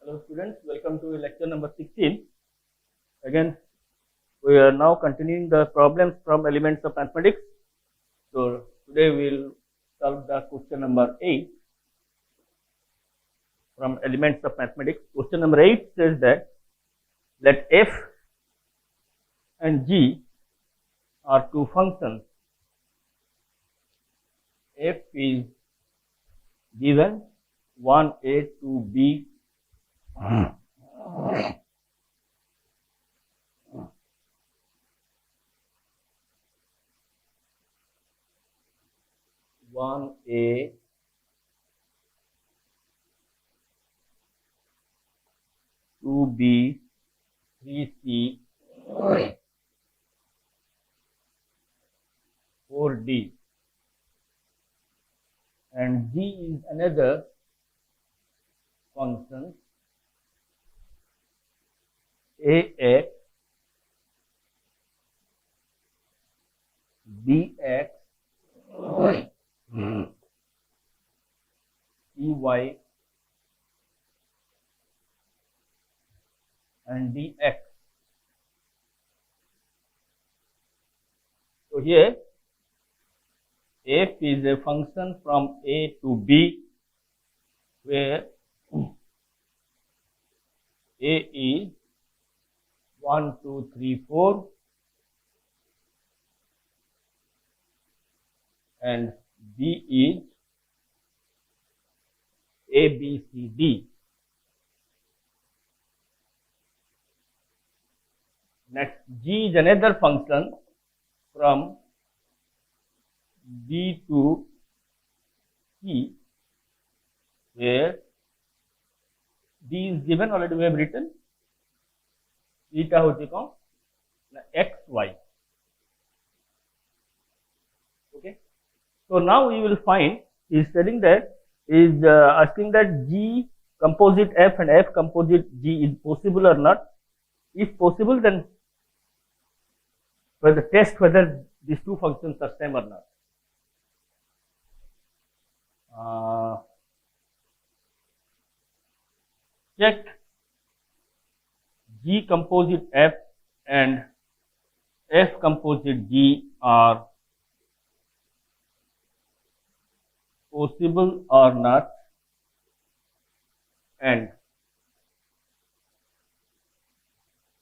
Hello students, welcome to lecture number 16. Again, we are now continuing the problems from elements of mathematics. So today we will solve the question number 8 from elements of mathematics. Question number 8 says that let f and g are two functions. F is given 1a, 2b, one A, 2B, 3C, 4D, and G is another function AX, BX, CY, and DX. So here f is a function from A to B, where A is 1, 2, 3, 4, and B is A, B, C, D. Next, G is another function from B to C, where D is given, already we have written. Eta होती कौन? X, Y. Okay. So now we will find, he is telling that, is asking that G composite F and F composite G is possible or not. If possible, then for the test whether these two functions are same or not. Check G composite F and F composite G are possible or not, and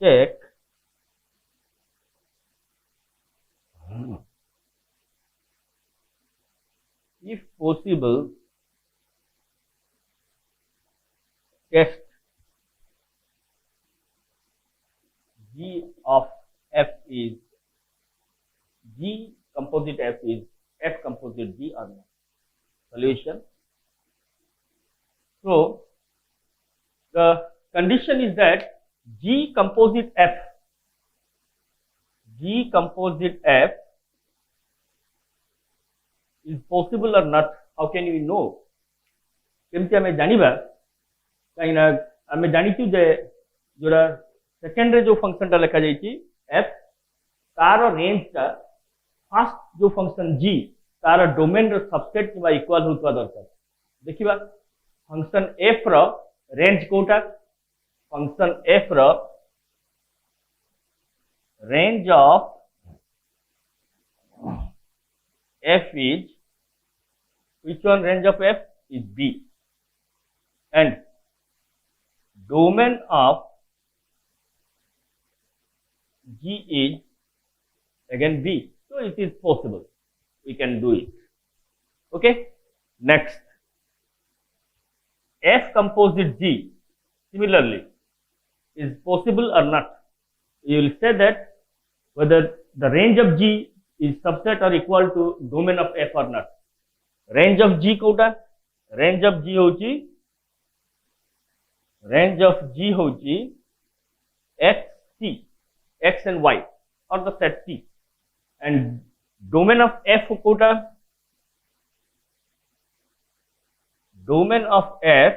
check if possible, test G of F is G composite F is F composite G or not. Solution. So the condition is that G composite F is possible or not. How can we know? केमती आमे जानिबा कहीं ना आमे जानिचु जे जोरा second रे जो function टा लिखा जाइछि f तार रेंज टा फर्स्ट जो फंक्शन g तार डोमेन रो सबसेट किबा इक्वल होतवा दरकार. देखिबा फंक्शन f रो रेंज कोटा, फंक्शन f रो range of f is, which one range of f is B, and domain of G is again B. So it is possible, we can do it. Okay. Next, F composite G similarly is possible or not. You will say that whether the range of G is subset or equal to domain of F or not. Range of G कोटा, range of G होची X, C, X and Y or the set C, and domain of F कोटा, domain of F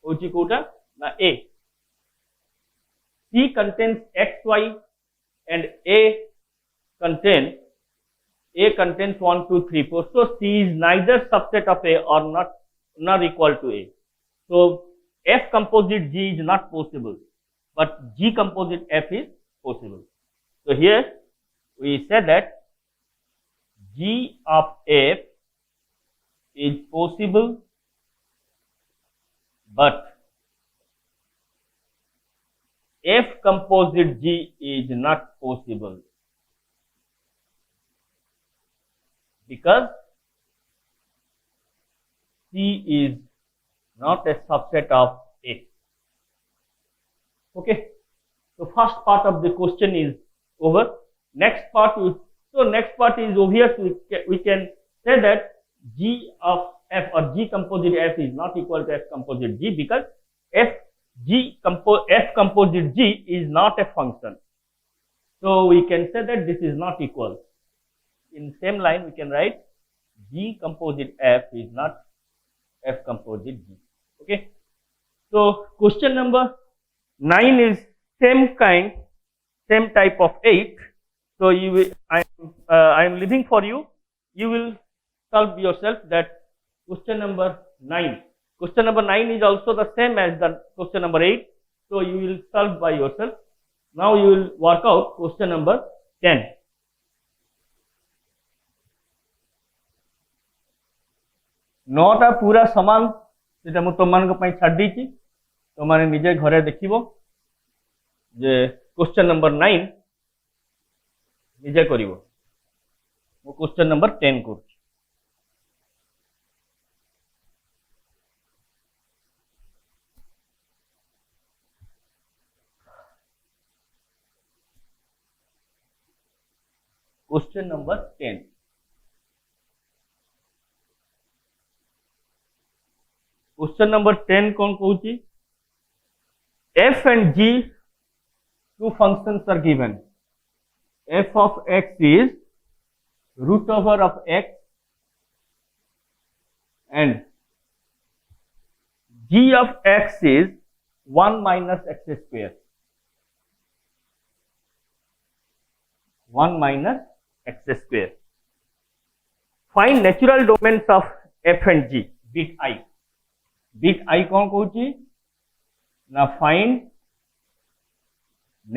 होची कोटा ना A. C contains X, Y, and A contains 1, 2, 3, 4. So C is neither subset of A or not equal to A. So F composite G is not possible, but G composite F is possible. So here we said that G of F is possible, but F composite G is not possible because C is not a subset of F. Okay. So first part of the question is over. Next part is obvious. We can say that G of F or G composite F is not equal to F composite G because F composite G is not a function. So we can say that this is not equal. In same line we can write G composite F is not F composite G. Okay. So question number 9 is same type of 8. So I am leaving for you. You will solve yourself that question number 9. Question number 9 is also the same as the question number 8. So you will solve by yourself. Now you will work out question number 10. नौटा पूरा समान सेटा मु तुम मानक पई छाड़ दी तो माने निजे घरे देखिबो जे क्वेश्चन नंबर 9 निजे करिवो मु क्वेश्चन नंबर 10 कर क्वेश्चन नंबर 10 क्वेश्चन नंबर 10 कौन कहूची f and g two functions are given. F of x is root over of x and g of x is 1 minus x square. 1 minus x square. Find natural domains of f and g. Bit I. Bit I कौन कहूची ना find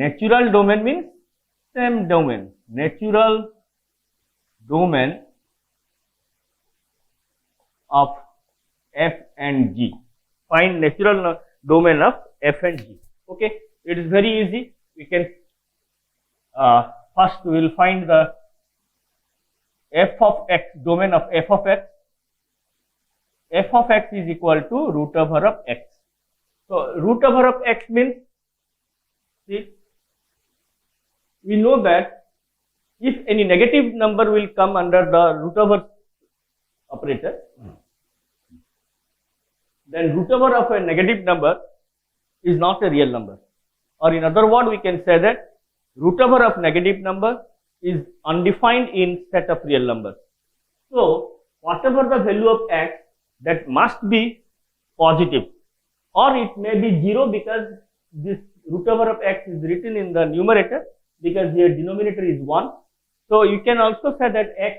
natural domain means same domain. Natural domain of f and g. Find natural domain of f and g. Okay, it is very easy. We can first we will find the f of x, domain of f of x. F of x is equal to root over of x. So root over of x means, see, we know that if any negative number will come under the root over operator, then root over of a negative number is not a real number. Or in other words, we can say that root over of negative number is undefined in set of real numbers. So whatever the value of x, that must be positive, or it may be 0 because this root over of x is written in the numerator because here denominator is 1. So you can also say that x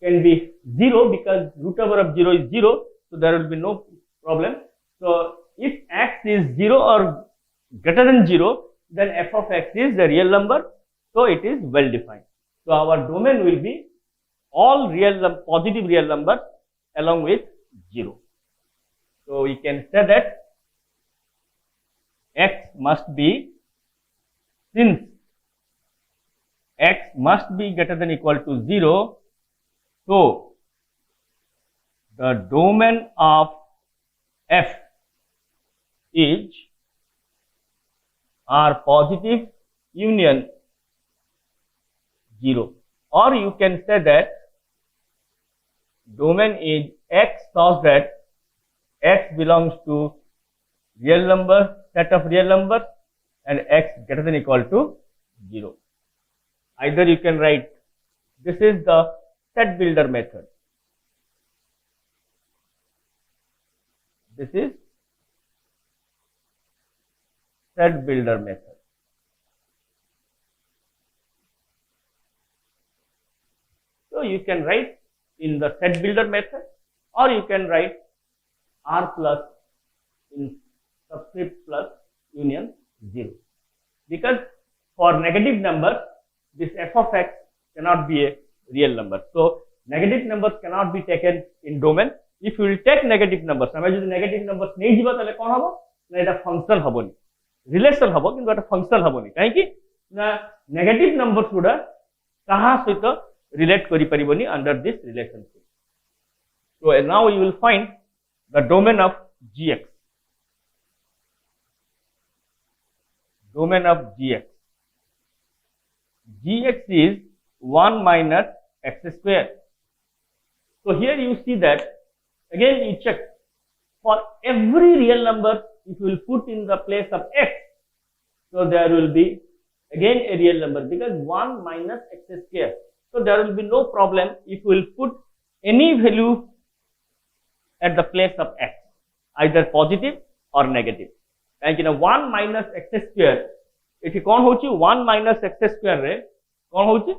can be 0 because root over of 0 is 0. So there will be no problem. So if x is 0 or greater than 0, then f of x is the real number. So it is well defined. So our domain will be all real positive real numbers along with 0. So we can say that x must be, since x must be greater than equal to 0, so the domain of f is R positive union 0, or you can say that domain is x such that x belongs to real number, set of real numbers, and x greater than equal to 0. Either you can write, this is the set builder method. This is set builder method. So you can write in the set builder method, or you can write R plus in subscript plus union 0, because for negative numbers this f of x cannot be a real number. So negative numbers cannot be taken in domain. If you will take negative numbers, हमें जो negative numbers नहीं जीवा ताले कौन हबो ना एटा function हबोनी, relation हबो किंतु एटा फंक्शन हबोनी, काहे कि ना नेगेटिव नंबर्स गुडा कहाँ सहित रिलेट करि परिबोनी under this relationship. So now you will find the domain of gx. Domain of gx. Gx is 1 minus x square. So here you see that again you check for every real number if you will put in the place of x, so there will be again a real number because 1 minus x square. So there will be no problem if you will put any value at the place of x, either positive or negative. Like in a 1 minus x square, if you कौन होची 1 minus x square रे कौन होची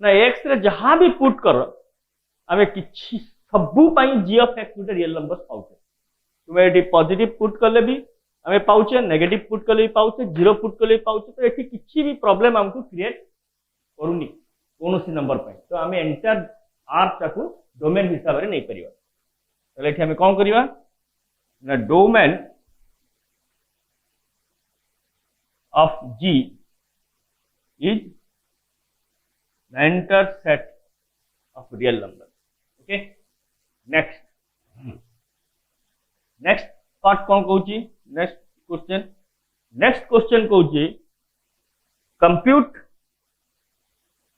ना x रे जहाँ भी put करो हमें किसी सबू पाई g of x Gute real numbers पाउचे. तुम्हें एटी पॉजिटिव पुट करले भी हमें पाउचे, नेगेटिव पुट करले भी पाउचे, जीरो पुट करले भी पाउचे. तो एटी किसी भी प्रॉब्लम हमको क्रिएट करूनी कोनोसी नंबर पाई. तो हमें एंटायर r टाकू डोमेन हिसाब रे नहीं परिवा. तो एटी हमें कौन करिवा ना domain of G is the entire set of real numbers. Okay. Next part कौन कहूची? Next question कहूची compute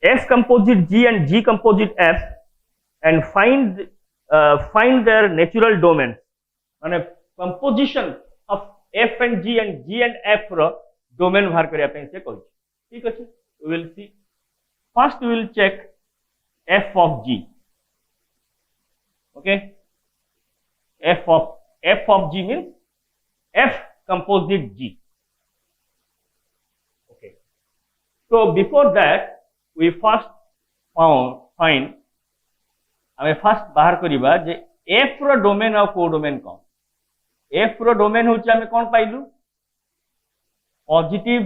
S composite G and G composite F and find their natural domain. माने composition of F and G and F रो domain बाहर करिया पे से कहूची. ठीक अछि. We will see. First we will check f of g. Okay. f of g means f composite g. Okay. So before that we first find हमें first बाहर करिबा जे f रो डोमेन और को डोमेन कौन. f रो डोमेन होची हमें कौन पाइलु पॉजिटिव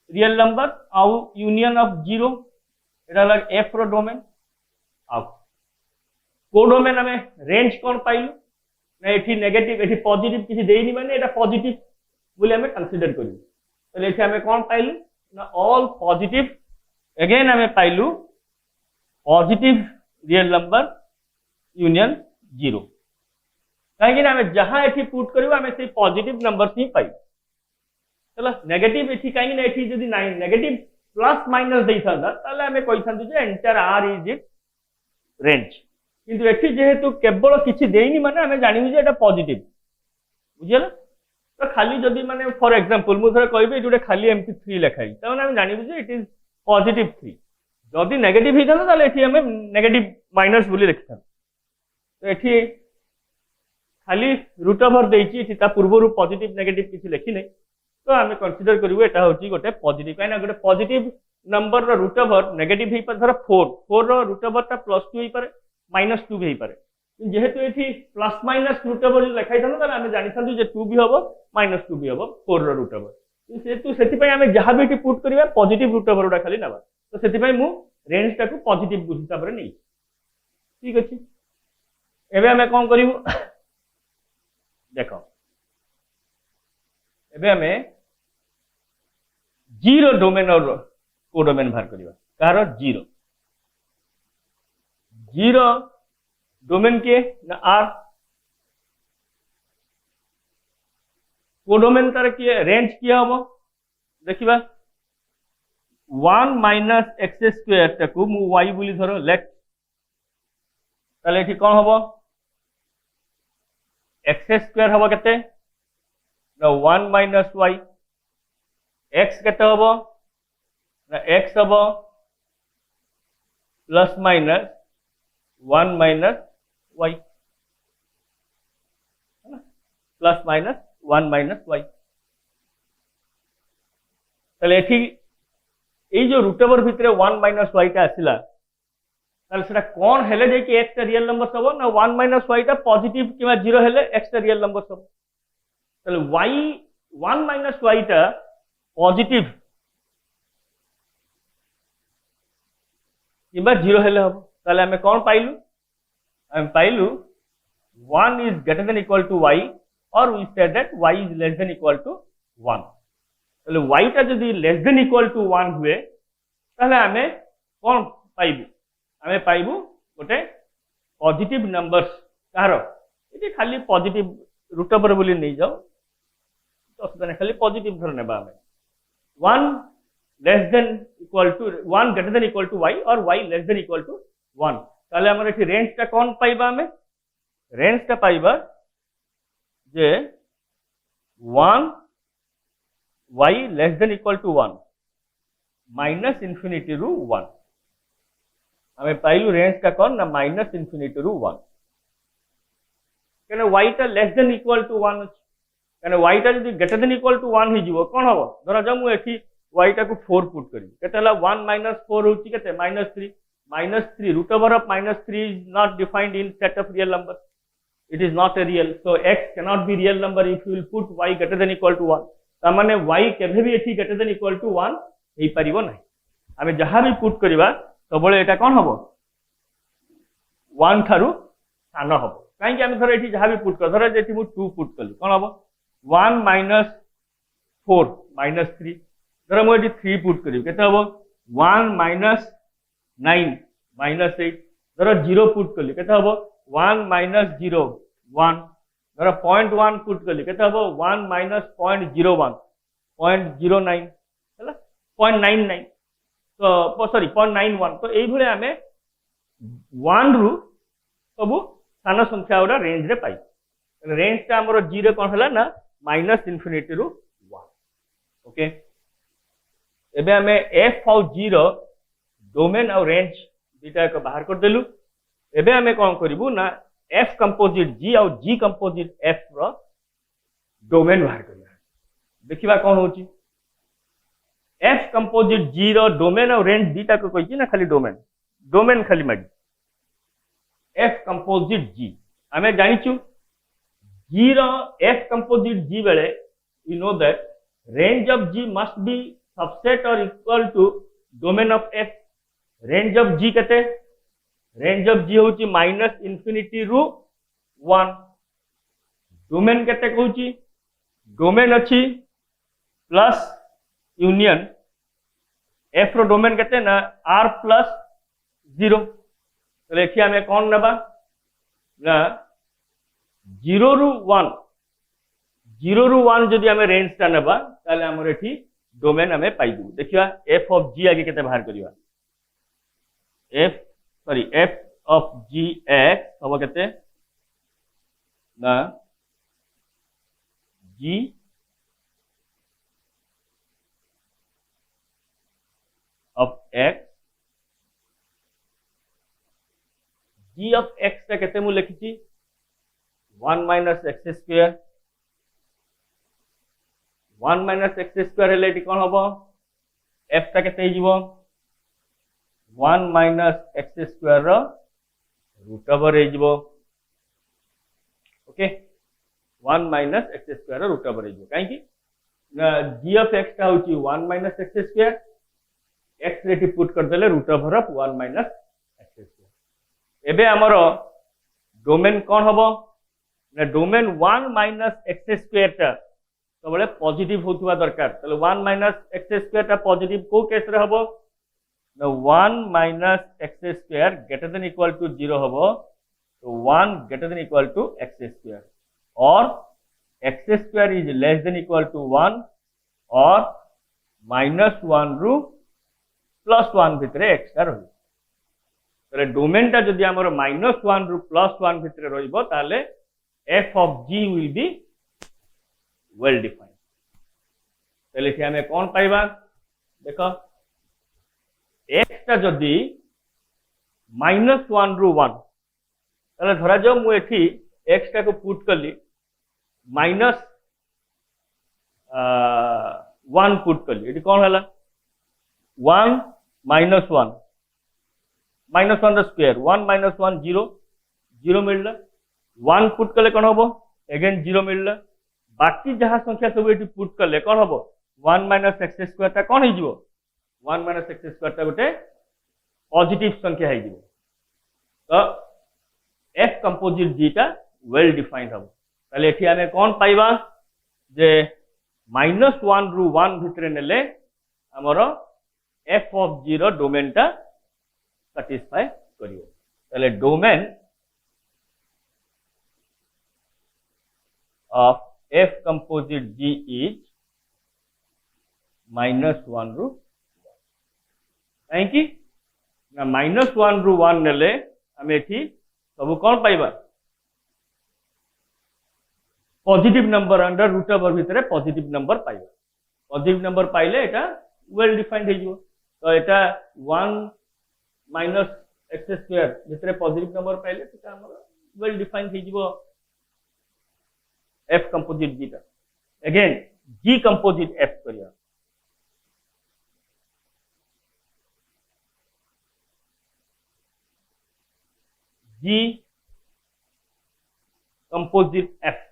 रियल नंबर आउ यूनियन ऑफ जीरो एटा लग एफ रो डोमेन. आउ को डोमेन हमें रेंज कौन पाइलु ना एठी नेगेटिव एठी पॉजिटिव किसी देइनी माने एटा पॉजिटिव बोले हमें कंसीडर करियो. तो एठी हमें कौन पाइलु ना ऑल पॉजिटिव. अगेन हमें पाइलु positive real number union zero. काहे कि हमें जहां एठी पुट करियो हमें से पॉजिटिव नंबर्स ही पाइ. चलो नेगेटिव एठी काहे ना एठी जदी नेगेटिव प्लस माइनस देई थांदा ताले हमें कहि थांदु जे entire R is it range. किंतु एठी जेहेतु केवल किछि देइनी माने हमें जानिबु जे एटा पॉजिटिव. बुझियला. तो खाली जदी माने फॉर एग्जांपल मु थरे कहबे एटुडे खाली एमपी 3 लेखाई त माने हम जानिबु जे इट इज पॉजिटिव 3. जदी नेगेटिव ही थांदा ताले एठी हमें नेगेटिव माइनस बोली लिखि थांदा. तो एठी खाली रूट ओवर देइची एठी ता पूर्वरु पॉजिटिव नेगेटिव किछि लेखि नै. तो हमें कंसीडर करिवो एटा होची गोटे पॉजिटिव. काहे ना गोटे पॉजिटिव नंबर रो रूट ओवर नेगेटिव ही पर धर 4 रो रूट ओवर ता +2 ही पर -2 भी ही पर. जेहेतु एठी प्लस माइनस रूट ओवर लिखाई थानो त हमें जानि थानु जे 2 भी हबो -2 भी हबो 4 रो रूट ओवर. सेतु सेति पय हमें जहां भी एठी पुट करिवा पॉजिटिव रूट ओवर उडा खाली नबा. तो सेति पय मु रेंज टाकू पॉजिटिव हिसाब रे नै. ठीक अछि. एबे हमें कोन करिवो देखो एबे हमें जीरो डोमेन और को डोमेन बाहर करिवा. कार जीरो जीरो डोमेन के ना आर को डोमेन तार के रेंज किया हबो देखिबा 1 माइनस एक्स स्क्वायर टाकू मु y बोली धरो लेट ताले एठी कोन हबो एक्स स्क्वायर हबो केते ना 1 माइनस y. x केते हबो ना x हबो plus minus 1 minus y plus minus 1 minus y. ताले एठी ए जो रूट ओवर भितरे 1 माइनस y टा आसिला ताले सेटा कोन हेले जे कि x टा रियल नंबर सब ना 1 माइनस y टा पॉजिटिव किबा जीरो हेले x टा रियल नंबर सब. তাহলে y 1 মাইনাস ওয়াইটা পজিটিভ কিংবা 0 হলে হবো। তাহলে আমি কোন পাইলু, আমি পাইলু 1 is greater than equal to y, or we said that y is less than equal to 1। তাহলে y টা যদি less than equal to 1 हुए তাহলে আমি কোন পাইবু, আমি পাইবু গোটে পজিটিভ নম্বরস কার, এটি খালি পজিটিভ রুট ওভার বলি নেই যাও, অসুবিধা নেই, খালি পজিটিভ ধরে নেবা আমি 1 less than equal to 1 greater than equal to y, or y less than equal to 1। তাহলে আমরা এটি রেঞ্জটা কোন পাইবা, আমি রেঞ্জটা পাইবা যে 1 y less than equal to 1 minus infinity ru 1। আমি পাইলু রেঞ্জটা কোন না মাইনাস ইনফিনিটি রু 1, কেন y টা লেস দেন ইকুয়াল টু 1 আছে, কেন y টা যদি গ্রেটার দেন ইকুয়াল টু 1 হই যিবো কোন হবো, ধরা যাও মু এটি y টা কু 4 পুট করি, কেতে হলা 1 minus 4 होची केते -3 root over of -3 is not defined in set of real number, it is not a real, so x cannot be real number if you will put y greater than equal to 1। ता माने y केभे भी एठी greater than equal to 1 हेई परिबो नै, आमे जहा भी put करिबा सबले एटा कोन हबो 1 थारु सान हबो, काहे कि आमे धर एठी जहा भी पुट कर, धर जेठी मु 2 पुट कली कोन हबो 1 minus 4 minus 3, धर मु एठी 3 पुट करी केते हबो 1 minus 9 minus 8, धर 0 पुट कली केते हबो 1 minus 0 1, धर 0.1 पुट कली केते हबो 1 minus 0.01 0.09 हैला 0.99, तो सॉरी 0.91। तो एई भले आमे 1 रु सब सान संख्या गुड़ा रेंज रे पाई, रेंज टा हमर 0 कोन हला ना माइनस इनफिनिटी रु 1। ओके, एबे हमें f ऑफ 0 डोमेन और रेंज दुटा को बाहर कर देलु। एबे हमें कोन करिवु ना f कंपोजिट g और g कंपोजिट f रो डोमेन बाहर करिया, देखिबा कोन होची f कंपोजिट g रो डोमेन और रेंज दुटा को कहि ना खाली डोमेन, डोमेन खाली माडी f कंपोजिट g हमें जानिचु g रो f कंपोजिट g बेले we know that range of g must be subset or equal to domain of f। range of g केते, range of g होची माइनस इनफिनिटी रु 1, domain केते कहूची, domain अछि plus union f रो domain केते ना r plus 0। तो देखिए हमें कौन नबा ना 0 रु 1 जदि हमें रेंज टा नबा ताले हमर एठी डोमेन हमें पाई दु। देखिया f ऑफ g आगे केते बाहर करिवा, f ऑफ g x हबो केते ना g of x, g of x टा केते मु लिखिची 1 minus x square, 1 minus x square हेले एटी कोन हबो f टा केते हिजिवो 1 minus x square रो रूट ओवर हिजिवो। ओके, 1 minus x square रो रूट ओवर हिजिवो, काहे कि g ऑफ x टा होची 1 minus x square, x रेटी पुट कर देले root over of 1 minus x square। एबे हमरो डोमेन कोन हबो ना डोमेन 1 minus x square टा सबले पॉजिटिव होतुवा दरकार, तले 1 minus x square टा पॉजिटिव को केस रे हबो ना 1 minus x square greater than equal to 0 हबो, तो 1 greater than equal to x square, और x square is less than equal to 1 और -1 रु +1 भितरे x टा रही, तले डोमेन टा जदि हमर -1 रु +1 भितरे रहिबो ताले f of g will be well defined। ताले एठी हमें कोन पाइबा, देखो x टा जदि -1 रु 1 ताले धरा जाओ मु एठी x टा को पुट करली -1 पुट करली, एठी कोन हला 1 minus 1 रो स्क्वायर 1 minus 1 0 0 मिलला, 1 पुट कले कोन हबो अगेन 0 मिलला, बाकी जहाँ संख्या सब ये पुट कले कौन हम 1 माइनस एक्स स्क्वायर टा कौन हो 1 माइनस एक्स स्क्वायर टा गोटे पॉजिटिव संख्या है तो एफ कंपोजिट जी टा वेल डिफाइंड हम ताले एठी आमे कौन पाइबा जे -1 रु 1 भितर नेले हमरो एफ ऑफ जी रो डोमेन टा सैटिस्फाई करियो ताले domain of F composite G is -1 रु कहीं ना -1 रु 1 नेले आमे एठी सब कौन पाइबा positive number under root over भितर पॉजिटिव नंबर पाइबा पॉजिटिव नंबर पाइले एटा वेल डिफाइंड हो जिवो तो एटा 1 माइनस एक्स स्क्वायर भितर पॉजिटिव नंबर पाइले सेटा हमर वेल डिफाइंड हो जिवो एफ कंपोजिट जी टा अगेन जी कंपोजिट एफ करिया G composite F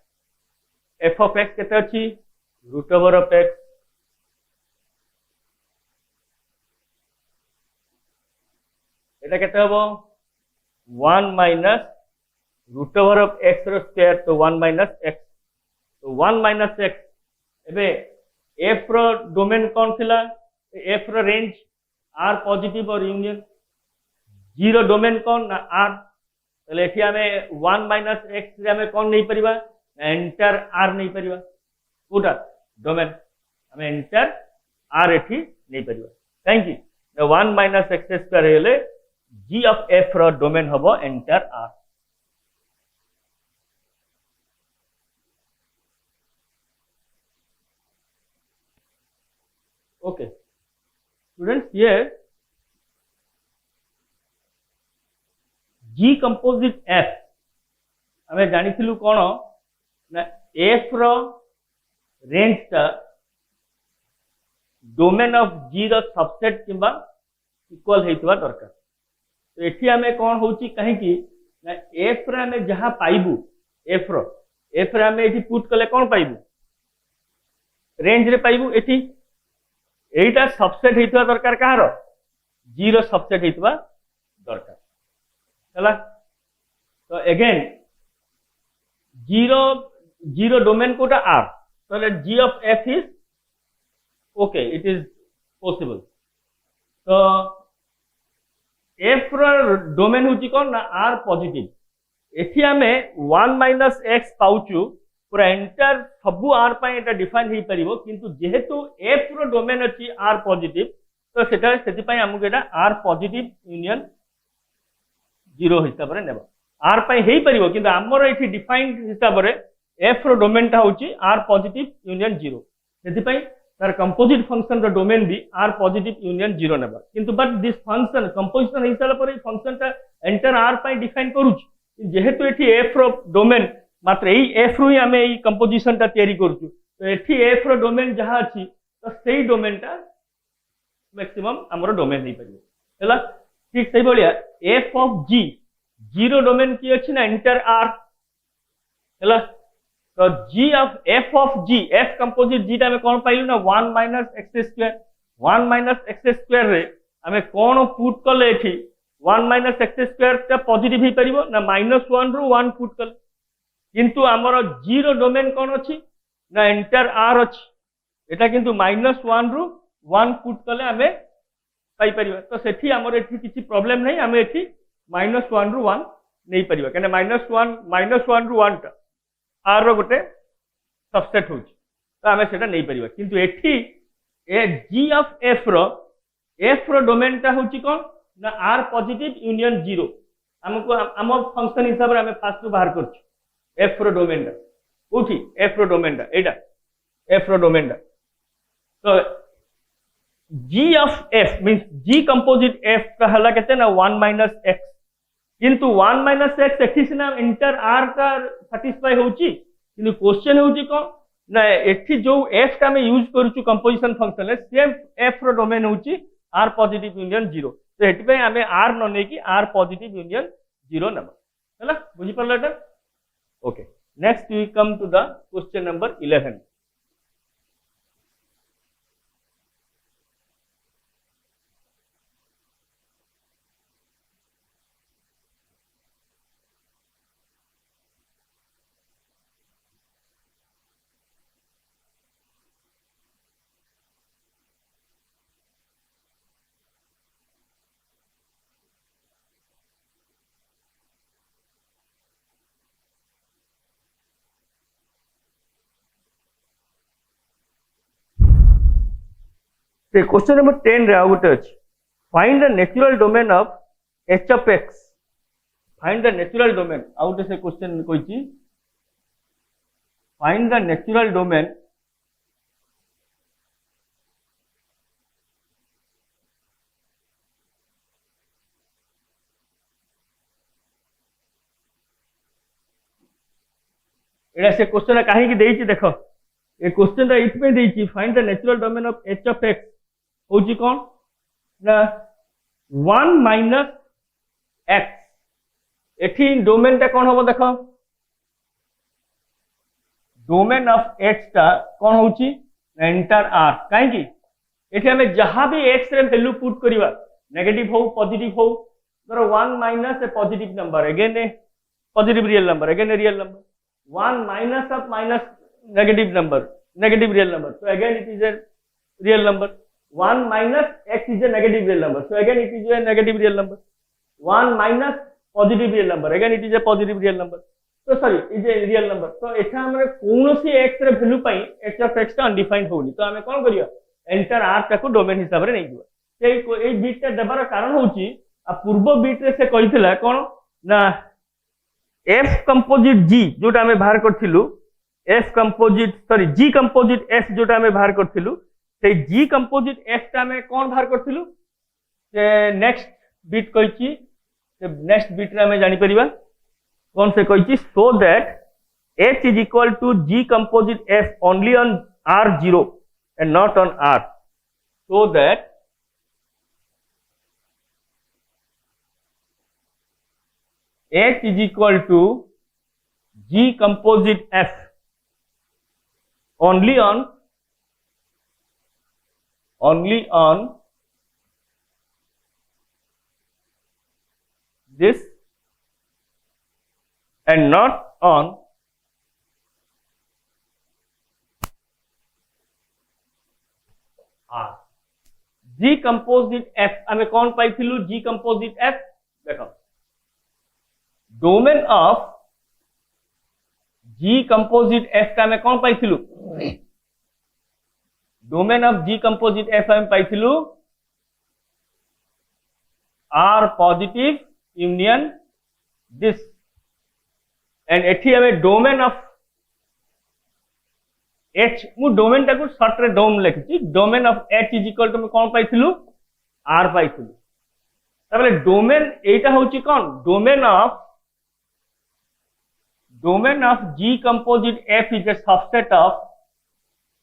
F of x केते अछि रूट ओवर ऑफ एक्स एटा केते हबो 1 minus root over of X रो स्क्वायर तो 1 माइनस एक्स तो 1 माइनस एक्स एबे एफ रो डोमेन कोन थिला एफ रो रेंज आर पॉजिटिव और यूनियन जी रो डोमेन कोन ना आर तले एठी हमें 1 माइनस एक्स रे हमें कोन नहीं परिबा एंटर आर नहीं परिबा कोटा डोमेन हमें एंटर आर एठी नहीं परिबा thank you 1 minus x square हेले जी ऑफ एफ रो डोमेन हबो enter R okay students here G composite F हमें जानी कौन ना एफ रो रेंज टा डोमेन ऑफ जी रो सबसेट किंबा इक्वल हेतुवा दरकार तो एठी हमें कौन होची कहीं की ना एफ रे हमें जहां पाइबू एफ रे हमें एठी पुट कले कौन पाइबू रेंज रे पाइबू एठी एटा सबसेट हेतुवा दरकार कहारो जी रो सबसेट हेतुवा दरकार चला तो अगेन जीरो डोमेन कोटा आर तो G of F is okay it is possible तो एफ रो डोमेन होची कोन ना आर पॉजिटिव एठी हमें 1 माइनस एक्स पाउचु पूरा एंटायर सबु आर पाए एटा डिफाइन हे परिबो किंतु जेहेतु एफ रो डोमेन अछि आर पॉजिटिव तो सेटा सेति पय हमु एटा आर पॉजिटिव यूनियन जीरो हिसाब रे नेबा आर पाई हेई परिबो किंतु हमर एठी डिफाइंड हिसाब रे एफ रो डोमेन टा होची आर पॉजिटिव यूनियन जीरो सेति पय तार कंपोजिट फंक्शन रो डोमेन भी आर पॉजिटिव यूनियन जीरो नेबा किंतु बट दिस फंक्शन कंपोजिशन हिसाब पर फंक्शन टा एंटर आर पाई डिफाइन करूछ जेहेतु एठी एफ रो डोमेन मात्र एई एफ रो ही हमें एई कंपोजिशन टा तयारी करूछु तो एठी एफ रो डोमेन जहां अछि तो सेई डोमेन टा मैक्सिमम हमरो डोमेन नै परिबो हला ठीक सही बोलिया F of G zero domain की अच्छी ना एंटर आर हला तो G of G F composite G टा में कौन पाइलु ना 1 minus x square 1 minus x square रे हमें कौन पुट कले एठी 1 माइनस एक्स स्क्वायर टा पॉजिटिव ही परिबो ना -1 रु 1 पुट कले किंतु हमर जीरो डोमेन कौन अछि ना एंटर आर अछि एटा किंतु -1 रु 1 पुट कले हमें पाई परिबा तो सेठी हमर एठी किछि प्रॉब्लम नहीं हमें एठी -1 रु 1 नहीं परिबा कने -1 रु 1 टा आर रो गोटे सबसेट होची तो हमें सेटा नहीं परिबा किंतु एठी ए जी ऑफ एफ रो डोमेन टा होची कोन ना आर पॉजिटिव यूनियन जीरो हमको हम फंक्शन हिसाब रे हमें फास्ट बाहर करछु एफ रो डोमेन टा उठी एफ रो डोमेन टा एटा एफ रो डोमेन टा तो G of F means G composite F का हला कहते हैं ना 1 माइनस एक्स किंतु 1 माइनस एक्स एठी सिना इंटर आर का सैटिस्फाई होची किंतु क्वेश्चन होची को ना एठी जो एफ का मैं यूज करूछु कंपोजिशन फंक्शन है सेम एफ रो डोमेन होची आर पॉजिटिव यूनियन जीरो तो एठी पे हमें आर न नै कि R positive union zero number हला बुझी परला एटा okay Next we come to the question number 11. The question number 10 रे आउ गोटे अछि find the natural domain of h of x. Find the natural domain. आउ गोटे से question कहिछि find the natural domain एटा से क्वेश्चन काहे कि देछि देखो ए क्वेश्चन रा इथ पे देछि find the natural domain of h of x होची कौन ना 1 माइनस एक्स एठी डोमेन टा कौन होबो देखो डोमेन ऑफ एक्स टा कौन होची एंटर आर काहे कि एठी हमें जहां भी एक्स रे वैल्यू पुट करिवा नेगेटिव हो पॉजिटिव हो धरो 1 minus a positive number again a positive real number again a real number 1 minus of minus negative number negative real number, so again it is a real number. 1 minus x is a negative real number, so again it is a negative real number. 1 minus positive real number, again it is a positive real number. So sorry, is a real number. So एठा हमरे कोनोसी x रे value pi h of x ता undefined होनी, तो हमें कोन करिया enter r ता को डोमेन हिसाब रे नै दिबा से ए बिट ता देबार कारण होची आ पूर्व बिट रे से कहितला कोन ना f कंपोजिट g जोटा हमें बाहर करथिलु f composite sorry g composite f जोटा हमें बाहर करथिलु से g कंपोजिट f ता में कोन बाहर करथिलु से नेक्स्ट बिट कहिची से नेक्स्ट बिट रे हमें जानि परिबा कौन से कहिची so that h is equal to g composite f only on r0 and not on r, so that h is equal to g composite f only on this and not on R. G composite F हमें कौन पाइथिलु G composite F देखो domain of G composite F का हमें कौन पाइथिलु domain of G composite F हमें पाइथिलु R positive union this and एठी हमें डोमेन ऑफ H मु डोमेन टाको शॉर्ट रे डोम लिखिछि domain of H is equal to में कोन पाइथिलु R पाइथिलु तबले डोमेन एटा होछि कोन domain of G composite F is a subset of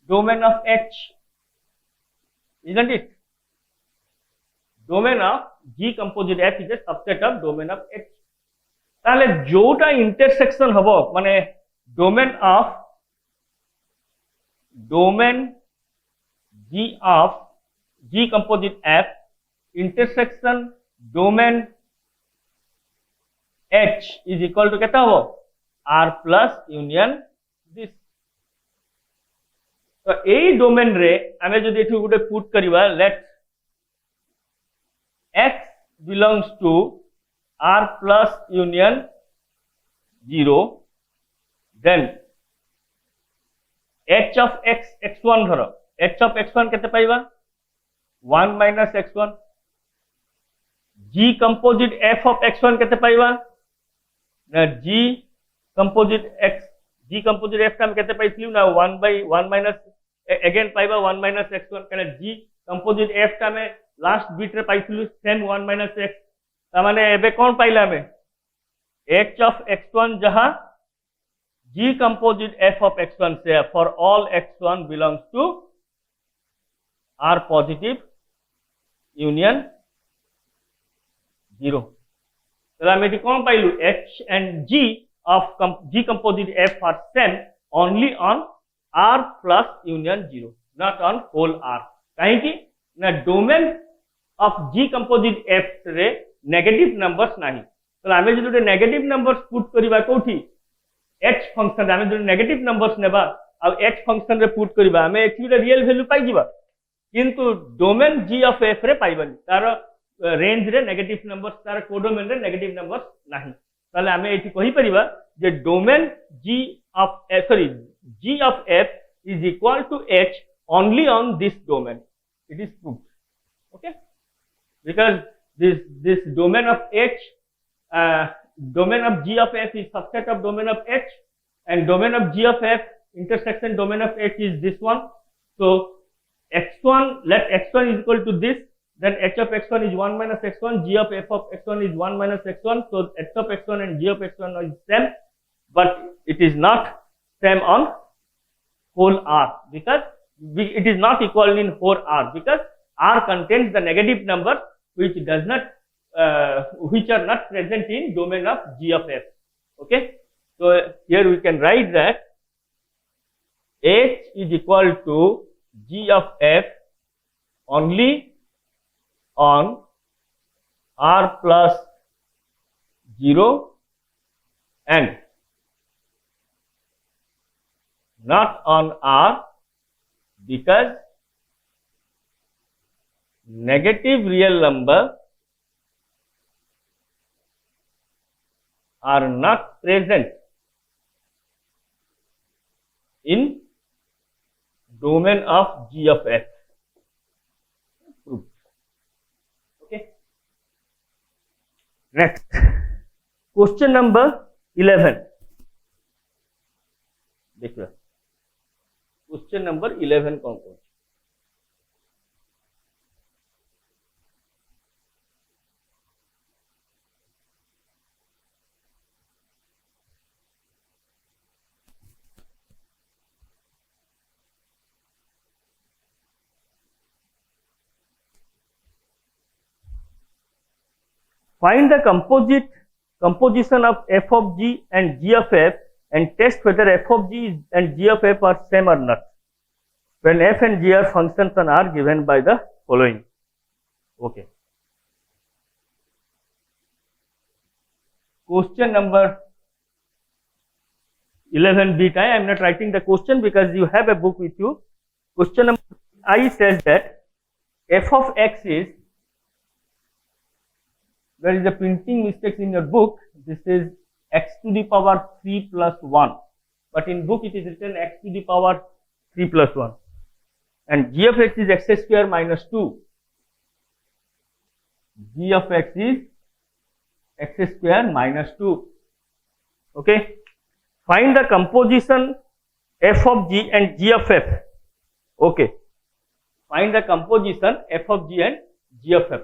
domain of H, isn't it? Domain of G composite F is a subset of domain of H. ताले जोटा इंटरसेक्शन हबो माने domain of domain G of G composite F intersection domain H is equal to केता हबो R plus union this. तो एई domain रे हमें जदि एठु गुटे पुट करिवा let x belongs to R plus union 0 then h of x x1 धरो h of x1 केते पाइबा 1 minus x1 G composite f of x1 केते पाइबा ना G composite f का केते पाइथिलु ना 1 by 1 minus again पाइबा 1 minus x1 कने G composite f का में लास्ट बिट रे पाइथिलु सेम 1 minus x ता माने एबे कोन पाइला हमें h of x1 जहां G composite f of x1 से for all x1 belongs to R positive union 0 तो हमें कोन पाइलु h and G of G composite F are same only on R plus union 0, not on whole R. कहीं ना domain of G composite F रे negative numbers नहीं, तो आमे जो negative numbers put करिबा कोठी h फंक्शन आमे जो नेगेटिव नंबर्स नेबा आ h फंक्शन रे पुट करिबा आमे एक्चुअली रियल वैल्यू पाई जिबा, किंतु डोमेन G ऑफ F रे पाइबानी, तार रेंज रे नेगेटिव नंबर्स, तार कोडोमेन रे नेगेटिव नंबर्स नहीं, ताले आमे एठी कहि परिबा जे domain G of F is equal to H only on this domain. It is proved. Okay, because this domain of H, domain of G of F is subset of domain of H, and domain of G of F intersection domain of H is this one. So x1, let x1 is equal to this, then h of x1 is 1 minus x1, G of F of x1 is 1 minus x1. So h of x1 and G of x1 is same, but it is not same on whole R, because it is not equal in whole R, because R contains the negative number which does not which are not present in domain of G of F. Okay, so here we can write that H is equal to G of F only on R plus 0 and not on R, because negative real number are not present in domain of G of F. Okay. Next, question number 11. देखिए question number 11 कौन कौन? Find the composition of f of G and G of F and test whether f of G and G of F are same or not when f and g are functions and are given by the following. Okay. Question number 11b time. I am not writing the question because you have a book with you. Question number I says that f of x is, there is a printing mistake in your book. This is x to the power 3 plus 1, but in book it is written x to the power 3 plus 1, and g of x is x square minus 2. G of x is x square minus 2. Okay. Find the composition f of g and g of f. Okay. Find the composition f of g and g of f.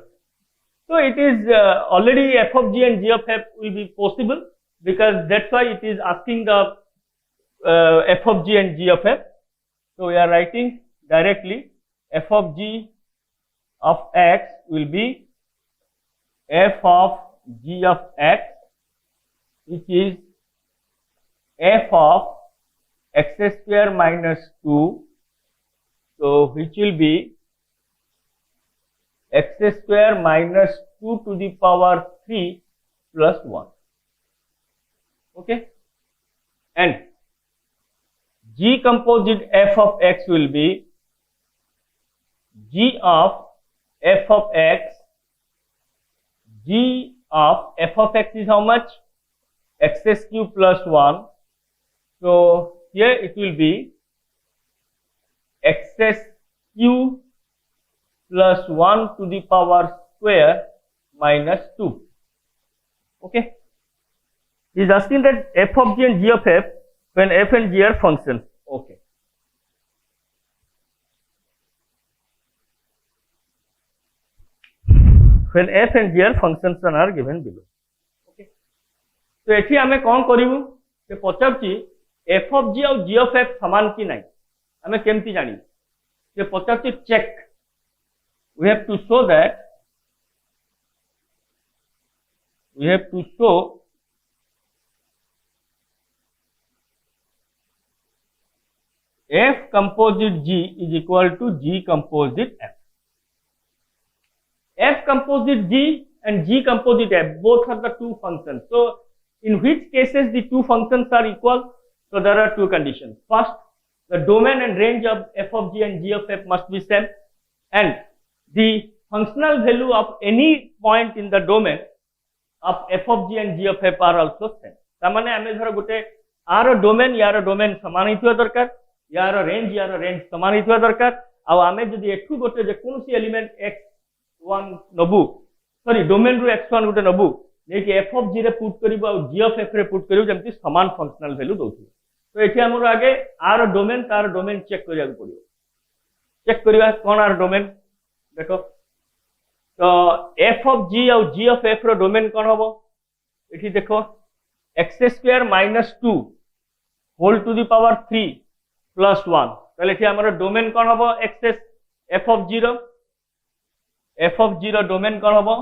So it is already f of g and g of f will be possible, because that's why it is asking the f of g and g of f. So we are writing directly f of g of x will be f of g of x, which is f of x square minus 2. So which will be x square minus 2 to the power 3 plus 1. Okay. And G composite f of x will be G of f of x. G of f of x is how much? X cube plus 1. So here it will be x cube plus 1 to the power square minus 2. Okay. He is asking that f of g and g of f when f and g are functions. Okay. When f and g are functions and are given below. Okay. तो एठी आमे कौन करिवु से पचारची f of g और g of f समान की नहीं आमे केमती जानी से पचारची check. We have to show that f composite g is equal to g composite f. F composite g and g composite f, both are the two functions. So in which cases the two functions are equal? So there are two conditions. First, the domain and range of f of g and g of f must be same, and the functional value of any point in the domain of f of g and g of f are also same. तामाने आमे धर गोटे are domain यार domain समान हितवा दरकार, यार range समान हितवा दरकार। आ आमे जदि एठु गोटे जे कोनसी element x1 Nabu, sorry domain रु x1 गोटे नबु नै कि f of g रे पुट करिवो आ g of f रे पुट करिवो जेमति समान फंक्शनल वैल्यू दोथि। तो एठी हमर आगे आर डोमेन तार डोमेन चेक करिया पड़ियो। चेक करिवा कोन आर डोमेन देखो, तो f of g और g of f रो डोमेन कोन हबो एठी देखो, x square minus 2 whole to the power 3 plus 1। ताले एठी हमर डोमेन कोन हबो x f of 0, f of 0 domain कोन हबो,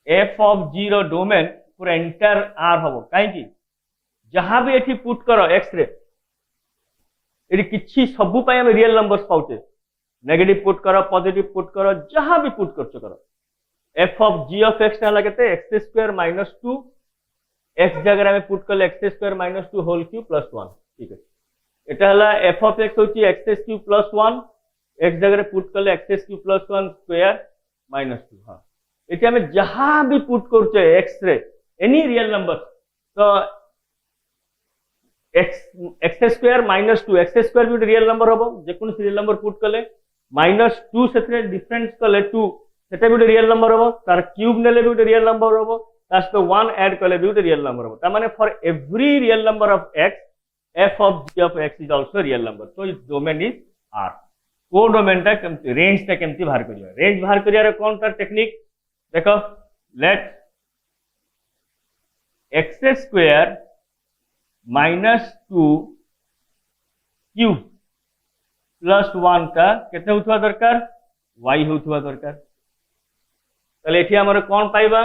f of 0 डोमेन पूरा एंटायर r हबो। काहे कि जहां भी एठी पुट करो x रे एठी किछि सबु पय हम रियल नंबर्स पाउचे, नेगेटिव पुट करो पॉजिटिव पुट करो जहां भी पुट करछो करो। f of g of x ना लगते x स्क्वायर माइनस 2, x जगह में पुट करले x square minus 2 whole cube plus 1। ठीक है, एटा हला f of x होची x क्यूब प्लस 1, x जगह पुट करले x cube plus 1 square minus 2। हां एटा में जहां भी पुट करछो x रे एनी रियल नंबर, तो x square minus 2, x square भी रियल नंबर हबो, जे कोन रियल नंबर पुट करले माइनस 2 सेथरे डिफरेंस करले 2 सेटा भी रियल नंबर हबो, तार क्यूब नेले भी रियल नंबर हबो, तास तो 1 ऐड करले भी रियल नंबर हबो। ता माने for every real number of x, f of g of x is also real number. तो इस डोमेन इज r। को डोमेन ता केमति रेंज ता केमति बाहर करिया, रेंज बाहर करिया रे कोन तार टेक्निक देखो, let x square minus 2 cube plus 1 का केते होतवा दरकार, y होतवा दरकार। तले एठी हमर कोन पाइबा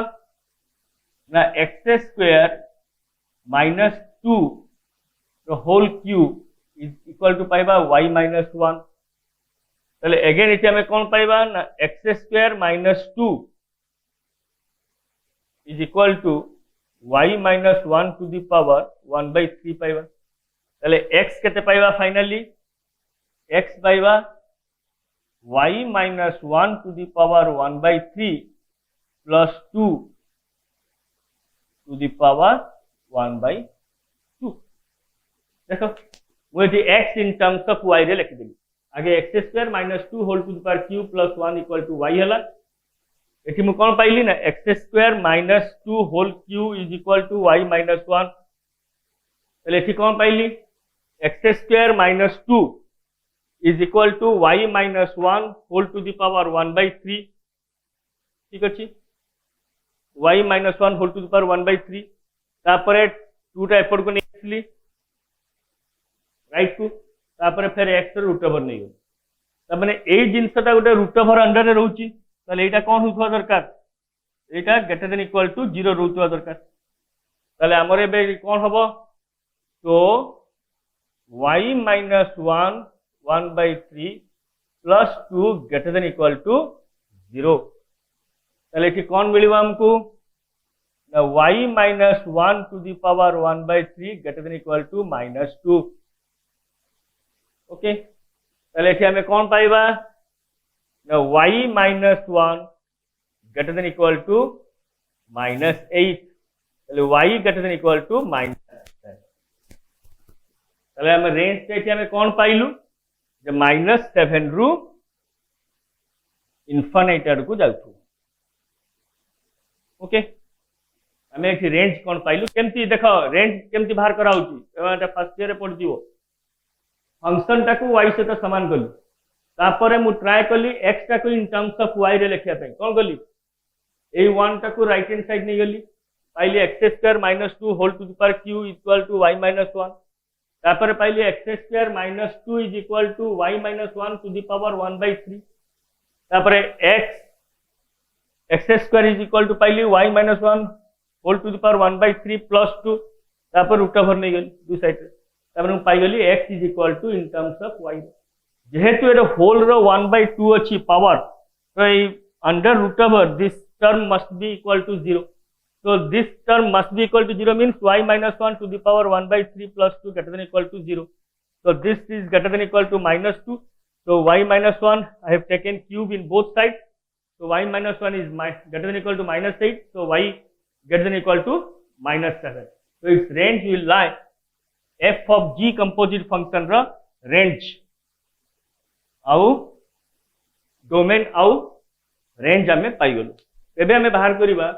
ना x स्क्वायर माइनस 2 तो whole cube is equal to पाइबा y माइनस 1। तले अगेन एठी हमें कोन पाइबा ना x square minus 2 is equal to y minus 1 to the power 1/3 पाइबा। तले x केते पाइबा फाइनली, x पाइबा y minus 1 to the power 1/3 plus 2 to the power 1/2। देखो मुझे x in terms of y रे लिख देली, आगे x square minus 2 whole to the power cube plus 1 equal to y हला। एठी मु कोन पाइली ना x square minus 2 whole cube is equal to y minus 1। तले एठी कोन पाइली x square minus 2 is equal to y minus 1 whole to the power 1/3। ठीक अछि, y minus 1 whole to the power 1/3 तापरे 2 टा एपड को नेसली राइट टू, तापरे फिर x रो रूट ओवर नै गयो। त माने एई जिंसटा गोटे रूट ओवर अंडर रे रहउची, ताले एटा कोन होतवा दरकार, एटा ग्रेटर देन इक्वल टू 0 रहउतवा दरकार। ताले हमर एबे कोन हबो, तो y minus 1 1/3 plus 2 greater than equal to 0। ताले एठी कोन मिलिबो हमको ना y minus 1 to the power 1/3 greater than equal to minus 2। Okay, ताले एठी हमें कोन पाइबा ना y minus 1 greater than equal to minus 8। ताले y greater than equal to minus 10। ताले हम रेंज ते एठी हमें कोन पाइलु जे माइनस 7 रु इनफिनिटी आडको जाउथु। ओके, हमें एठी रेंज कोन पाइलु, केमती देखो रेंज केमती बाहर करा होची, एटा फर्स्ट ईयर रे पढ दियो। फंक्शन टाकू y सहित समान कलु, तापरे मु ट्राई कली x टाकू इन टर्म्स ऑफ y रे लिखिया पे कोन कली, ए 1 टाकू राइट हैंड साइड नै गली, पाइली x square minus 2 whole to the power q equal to y minus 1। तापरे पाइली x square minus 2 is equal to y minus 1 to the power 1/3। तापरे x square is equal to पाइली y minus 1 whole to the power 1/3 plus 2, तापर root over नै गली दु side रे। तापर पाई गली x is equal to in terms of y जेहेतु एटा होल रो 1/2 अछि पावर तो a under root over this term must be equal to 0 so this term must be equal to 0 means y minus 1 to the power 1/3 plus 2 greater than equal to 0 so this is greater than equal to minus 2 so y minus 1 I have taken cube in both sides so y minus 1 is greater than equal to minus 8 so y greater than equal to minus 7 so its range will lie f of g composite function ra range आउ domain आउ range आमे पाई गलु एबे आमे बाहर करिबा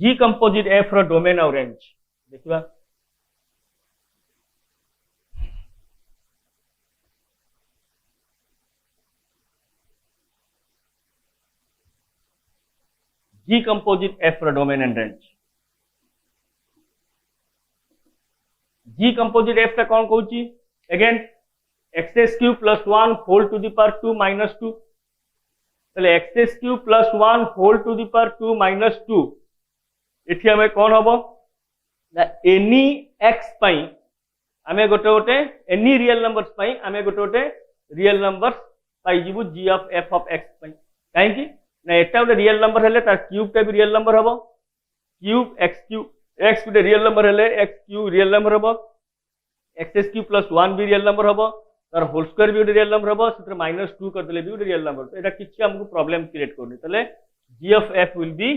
जी कंपोजिट एफ रो डोमेन आउ रेंज देखिबा जी कंपोजिट एफ रो डोमेन एंड रेंज जी कंपोजिट एफ ता कौन कहूची again x cube plus 1 whole to the power 2 minus 2 तले x cube plus 1 whole to the power 2 minus 2 इठी हमें कौन हबो ना एनी एक्स पई हमें गोटे गोटे एनी रियल नंबर्स पई हमें गोटे गोटे रियल नंबर्स पाई जीवु g of f of x पई काहे कि ना एटा गोटे रियल नंबर हेले तार क्यूब टा भी रियल नंबर हबो क्यूब एक्स गोटे रियल नंबर हेले एक्स क्यूब रियल नंबर हबो एक्स क्यूब प्लस 1 भी रियल नंबर हबो तार होल स्क्वायर भी रियल नंबर हम से माइनस 2 कर देले भी रियल नंबर तो एटा किछि हमको प्रॉब्लम क्रिएट करनी तले g of f will be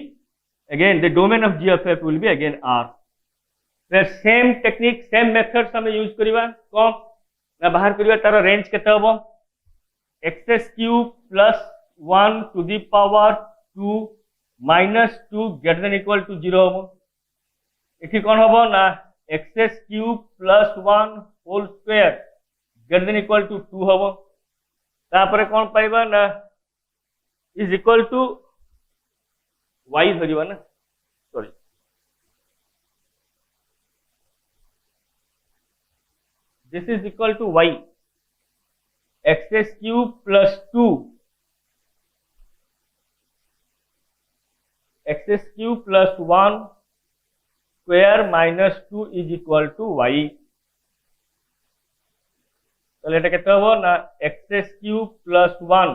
again the domain of g of f will be again r where same technique same methods हम यूज करिवा कोन ना बाहर करिवा तार रेंज केते हबो x cube plus 1 to the power 2 minus 2 greater than equal to 0 हबो एठी कोन हबो ना x cube plus 1 whole square greater than equal to 2 हबो तापरे कोन पाइबा ना इज इक्वल टू y धरिबा ना sorry this is equal to y x cube plus 2 x cube plus 1 square minus 2 is equal to y तो एटा केते हबो ना x क्यूब प्लस 1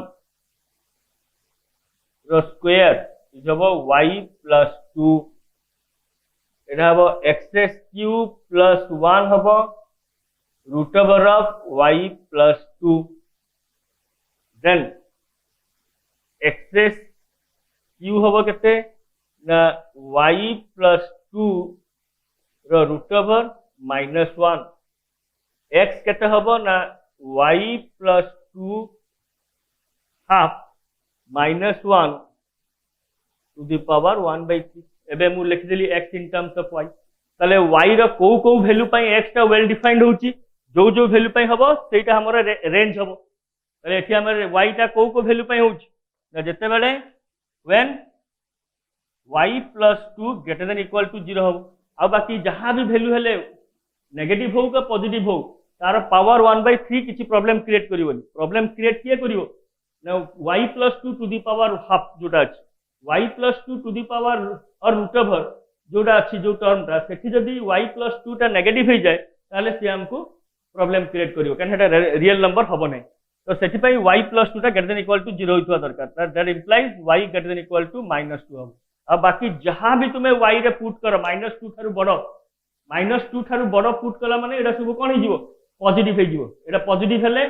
रो स्क्वायर इज हबो y प्लस 2 एटा हबो x क्यूब प्लस 1 हबो root over of y plus 2 then x cube हबो केते ना y प्लस 2 रो रूट ओवर माइनस 1 x केते हबो ना y plus 2 half minus 1 to the power 1/3 एबे मु लिख देली x in terms of y तले y रो को वैल्यू पई x टा वेल डिफाइंड होची जो जो वैल्यू पई हबो सेटा हमर रेंज हबो तले एठी हमर y टा को वैल्यू पई होची ना जते बेले when y plus 2 greater than equal to 0 हबो आ बाकी जहां भी वैल्यू हेले नेगेटिव हो का पॉजिटिव हो तार पावर 1/3 किसी प्रॉब्लम क्रिएट करिवनी प्रॉब्लम क्रिएट किए करिवो ना y plus 2 to the power half जोटा अछि y plus 2 to the power और रूट ओवर जोटा अछि जो टर्म ता सेठी जदी y प्लस 2 टा नेगेटिव हो जाए ताले से हमको प्रॉब्लम क्रिएट करिवो काहे हेटा रियल नंबर हबो नै तो सेठी पई y प्लस 2 टा ग्रेटर देन इक्वल टू 0 होइतवा दरकार that implies y greater than equal to -2 हबो अब बाकी जहां भी तुमे y रे पुट करो -2 थारु बडो -2 थारु बडो पुट कला माने एडा सब कोन हिजिवो पॉजिटिव हे जिवो एटा पॉजिटिव हेले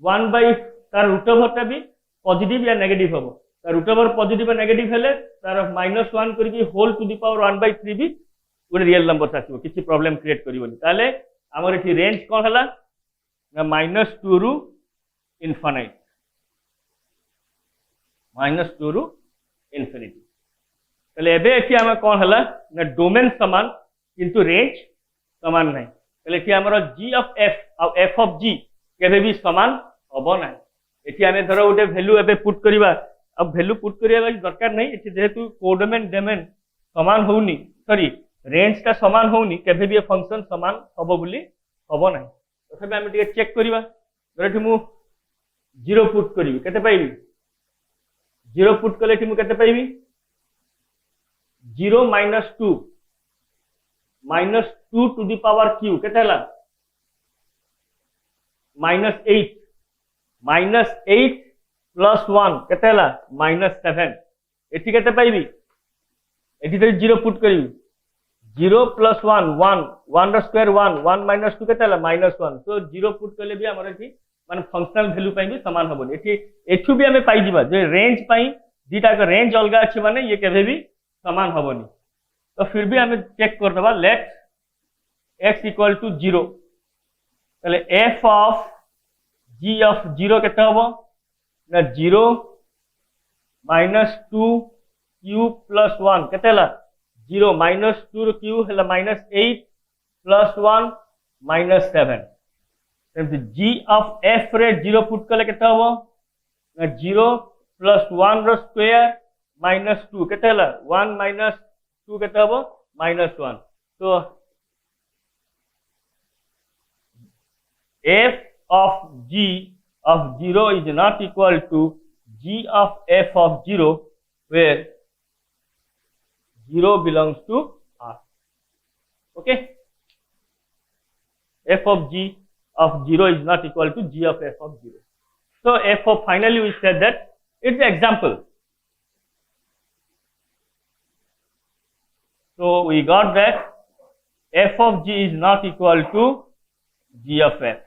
1 बाय तार रूट ओवर टा भी पॉजिटिव या नेगेटिव हबो तार रूट ओवर पॉजिटिव या नेगेटिव हेले तार -1 करके होल टू द पावर 1/3 भी गोटे रियल नंबर आसीबो किछि प्रॉब्लम क्रिएट करिवोनी ताले हमर एठी रेंज कोन हला ना -2 रु इनफिनिट -2 रु इनफिनिटी ताले एबे एठी हम कोन हला ना डोमेन समान किंतु रेंज समान नै ताले एठी हमर g ऑफ f और f ऑफ g केबे भी समान हबो नै एठी हमें धरो गोटे वैल्यू एबे पुट करिवा अब वैल्यू पुट करिया दरकार नै एठी जेहेतु कोडोमेन डोमेन समान होउनी सॉरी रेंज का समान होउनी केबे भी फंक्शन समान हबो बोली हबो नै तथापि हम टिके चेक करिवा धरो एठी मु 0 पुट करिवि केते पाइबी 0 पुट कले एठी मु केते पाइबी 0 - 2 -2 टू द पावर q केते हला -8 -8 plus 1 केते हला -7 एठी केते पाइबी एठी तो 0 पुट करिवि 0 plus 1 1 1 रो स्क्वायर 1 1 minus 2 केते हला -1 तो 0 पुट करले भी हमर एठी माने फंक्शनल वैल्यू पाई भी समान हबो एठी एठु भी हमें पाई दिबा जे रेंज पाई दीटा का रेंज अलगा अछि माने ये केबे भी समान हबोनी तो फिर भी हमें चेक कर दबा लेट x इक्वल टू 0 तले f ऑफ g ऑफ 0 केते हबो ना 0 -2 q plus 1 केते हला 0 -2 रो q हला -8 plus 1 -7 तेमति g ऑफ f रे 0 पुट कले केते हबो ना 0 plus 1 रो स्क्वायर -2 केते हला 1 minus 2 केते हबो -1 तो f of g of 0 is not equal to g of f of 0 where 0 belongs to R. Okay, f of g of 0 is not equal to g of f of 0. So f of finally we said that it's an example. So we got that f of g is not equal to g of f.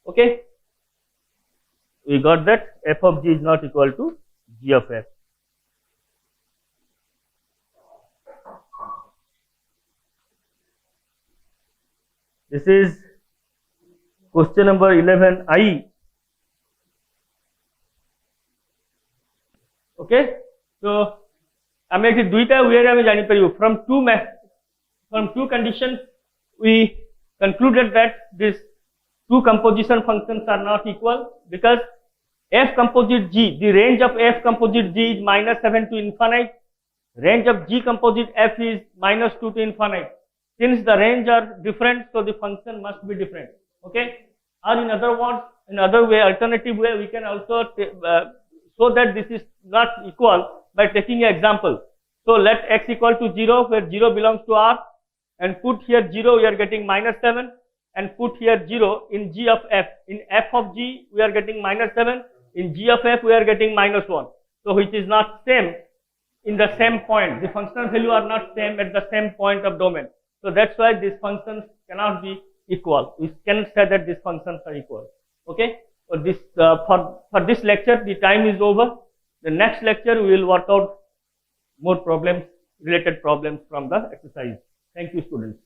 Okay, we got that f of g is not equal to g of f. This is question number 11I. Okay, so हमें एक दुईटा वे रे हमें जानी परियो from two conditions we concluded that this two composition functions are not equal because f composite g, the range of f composite g is -7 to infinite, range of g composite f is -2 to infinite. Since the range are different, so the function must be different. Okay, or in other words, in other way, alternative way, we can also show that this is not equal by taking an example. So let x equal to 0 where 0 belongs to R and put here 0 we are getting -7 and put here 0 in g of f. In f of g we are getting -7, in g of f we are getting -1. So which is not same in the same point. The functional value are not same at the same point of domain. So that's why these functions cannot be equal. We cannot say that these functions are equal. Okay. So this for this lecture the time is over. The next lecture we will work out more problems, related problems from the exercise. Thank you, students.